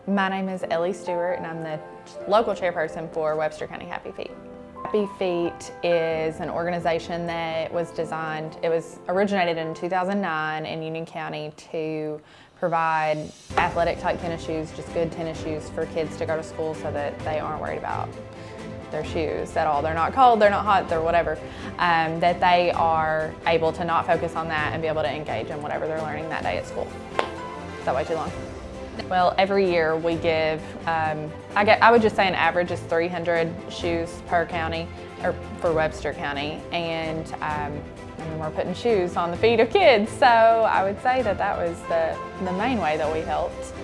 My name is Ellie Stewart, and I'm the local chairperson for Webster County Happy Feet. Happy Feet is an organization that was designed, it was originated in 2009 in Union County to provide athletic type tennis shoes, just good tennis shoes for kids to go to school so that they aren't worried about their shoes at all. They're not cold, they're not hot, they're whatever. That they are able to not focus on that and be able to engage in whatever they're learning that day at school. Is that way too long? Well, every year we give, I would just say an average is 300 shoes per county, or for Webster County, and we're putting shoes on the feet of kids. So I would say that that was the main way that we helped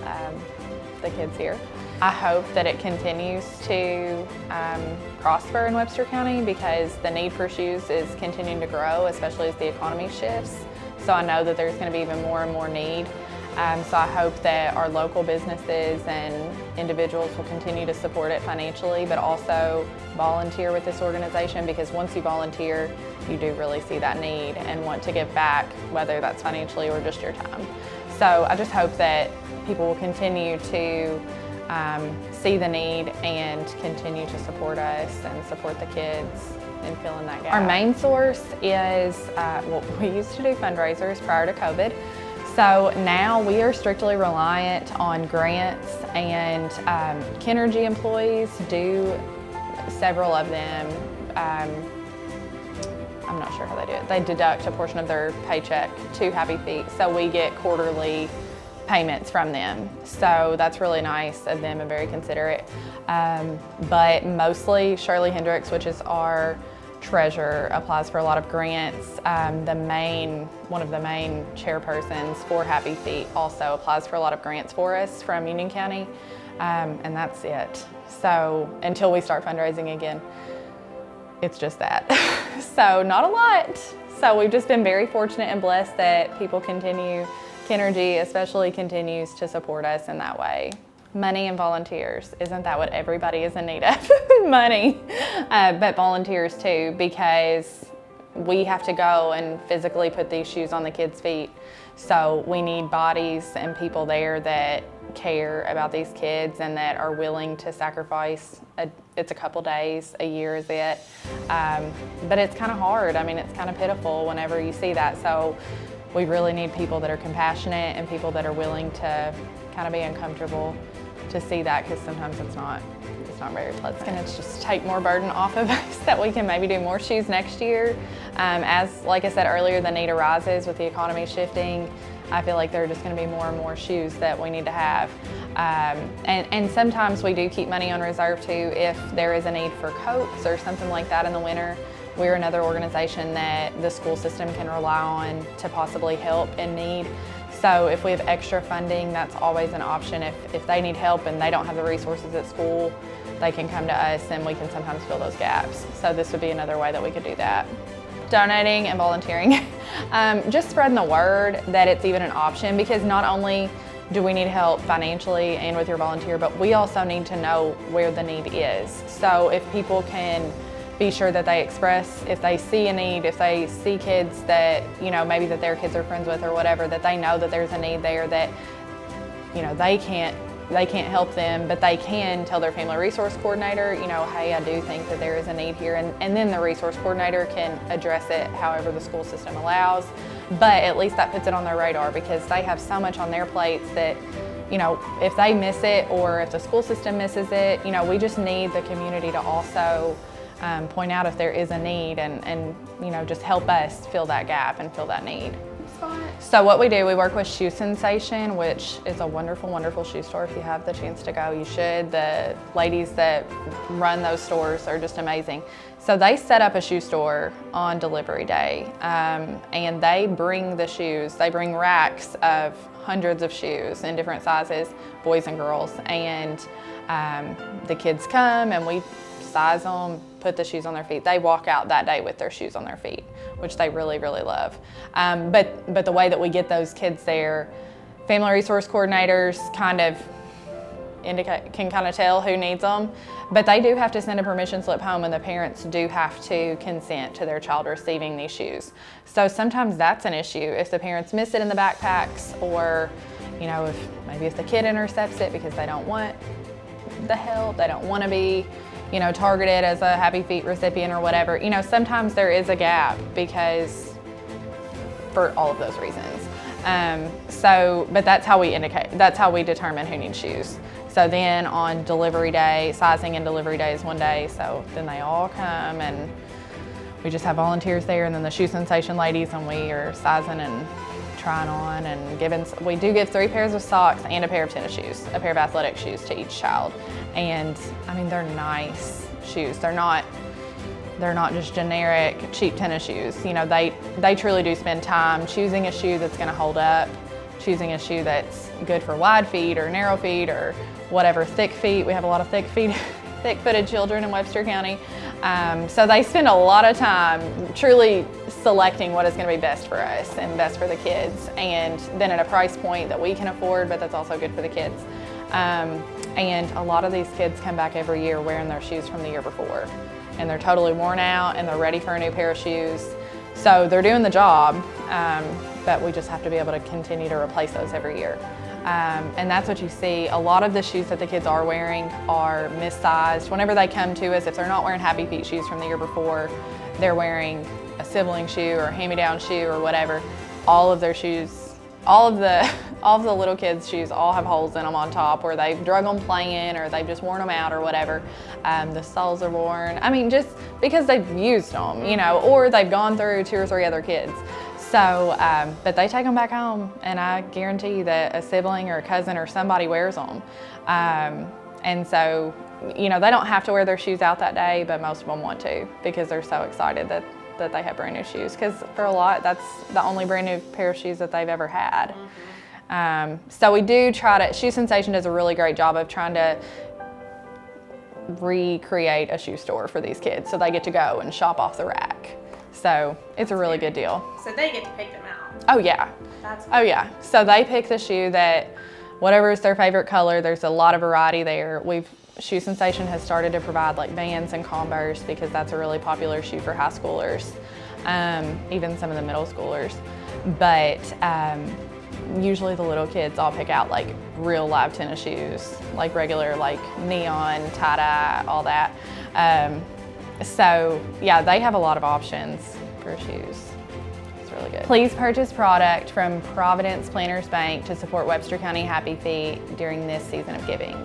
the kids here. I hope that it continues to prosper in Webster County because the need for shoes is continuing to grow, especially as the economy shifts. So I know that there's going to be even more and more need. So I hope that our local businesses and individuals will continue to support it financially, but also volunteer with this organization, because once you volunteer, you do really see that need and want to give back, whether that's financially or just your time. So I just hope that people will continue to see the need and continue to support us and support the kids in filling that gap. Our main source is, well, we used to do fundraisers prior to COVID. So now we are strictly reliant on grants, and Kenergy employees do, several of them, I'm not sure how they do it. They deduct a portion of their paycheck to Happy Feet, so we get quarterly payments from them. So that's really nice of them and very considerate. But mostly Shirley Hendricks, which is our treasurer, applies for a lot of grants. One of the main chairpersons for Happy Feet also applies for a lot of grants for us from Union County, and that's it. So until we start fundraising again, it's just that. So not a lot. So we've just been very fortunate and blessed that people continue, Kenergy especially continues to support us in that way. Money and volunteers. Isn't that what everybody is in need of? Money, but volunteers too, because we have to go and physically put these shoes on the kids' feet. So we need bodies and people there that care about these kids and that are willing to sacrifice. It's a couple days, a year is it. But it's kind of hard. I mean, it's kind of pitiful whenever you see that. So we really need people that are compassionate and people that are willing to kind of be uncomfortable to see that, because sometimes it's not very pleasant. It's going to just take more burden off of us that we can maybe do more shoes next year. As, like I said earlier, the need arises with the economy shifting. I feel like there are just going to be more and more shoes that we need to have. And sometimes we do keep money on reserve too if there is a need for coats or something like that in the winter. We're another organization that the school system can rely on to possibly help in need. So if we have extra funding, that's always an option. If they need help and they don't have the resources at school, they can come to us and we can sometimes fill those gaps. So this would be another way that we could do that. Donating and volunteering. Just spreading the word that it's even an option, because not only do we need help financially and with your volunteer, but we also need to know where the need is. So if people can be sure that they express, if they see a need, if they see kids that, maybe that their kids are friends with or whatever, that they know that there's a need there, that, they can't help them, but they can tell their family resource coordinator, hey, I do think that there is a need here. And then the resource coordinator can address it however the school system allows. But at least that puts it on their radar, because they have so much on their plates that, if they miss it or if the school system misses it, we just need the community to also point out if there is a need and just help us fill that gap and fill that need. So what we do, we work with Shoe Sensation, which is a wonderful, wonderful shoe store. If you have the chance to go, you should. The ladies that run those stores are just amazing. So they set up a shoe store on delivery day, and they bring the shoes. They bring racks of hundreds of shoes in different sizes, boys and girls, and the kids come and we size them, put the shoes on their feet. They walk out that day with their shoes on their feet, which they really, really love. But the way that we get those kids there, family resource coordinators can kind of tell who needs them, but they do have to send a permission slip home, and the parents do have to consent to their child receiving these shoes. So sometimes that's an issue if the parents miss it in the backpacks, or You know, if the kid intercepts it because they don't want the help, they don't want to be, you know, targeted as a Happy Feet recipient or whatever. You know, sometimes there is a gap because for all of those reasons. But that's how we determine who needs shoes. So then on delivery day, sizing and delivery day is one day, so then they all come and we just have volunteers there, and then the shoe sensation ladies, and we are sizing and trying on and we do give 3 pairs of socks and a pair of tennis shoes, a pair of athletic shoes to each child. And I mean, they're nice shoes. They're not just generic cheap tennis shoes. You know, they truly do spend time choosing a shoe that's gonna hold up, choosing a shoe that's good for wide feet or narrow feet or whatever, thick feet. We have a lot of thick-footed children in Webster County. So they spend a lot of time truly selecting what is going to be best for us and best for the kids, and then at a price point that we can afford, but that's also good for the kids. And a lot of these kids come back every year wearing their shoes from the year before, and they're totally worn out and they're ready for a new pair of shoes. So they're doing the job, but we just have to be able to continue to replace those every year. And that's what you see. A lot of the shoes that the kids are wearing are missized. Whenever they come to us, if they're not wearing Happy Feet shoes from the year before, they're wearing a sibling shoe or a hand-me-down shoe or whatever. All of their shoes, all of the little kids' shoes all have holes in them on top where they've drug them playing or they've just worn them out or whatever. The soles are worn. I mean, just because they've used them, you know, or they've gone through 2 or 3 other kids. So, but they take them back home, and I guarantee you that a sibling or a cousin or somebody wears them. And so, you know, they don't have to wear their shoes out that day, but most of them want to because they're so excited that they have brand new shoes. Because for a lot, that's the only brand new pair of shoes that they've ever had. So we do try to, Shoe Sensation does a really great job of trying to recreate a shoe store for these kids so they get to go and shop off the rack. So it's a really good deal. So they get to pick them out. Oh yeah. That's cool. Oh yeah. So they pick the shoe that, whatever is their favorite color, there's a lot of variety there. Shoe Sensation has started to provide like Vans and Converse because that's a really popular shoe for high schoolers, even some of the middle schoolers. But usually the little kids all pick out like real live tennis shoes, like regular, like neon, tie-dye, all that. So yeah, they have a lot of options for shoes. It's really good. Please purchase product from Providence Planters Bank to support Webster County Happy Feet during this season of giving.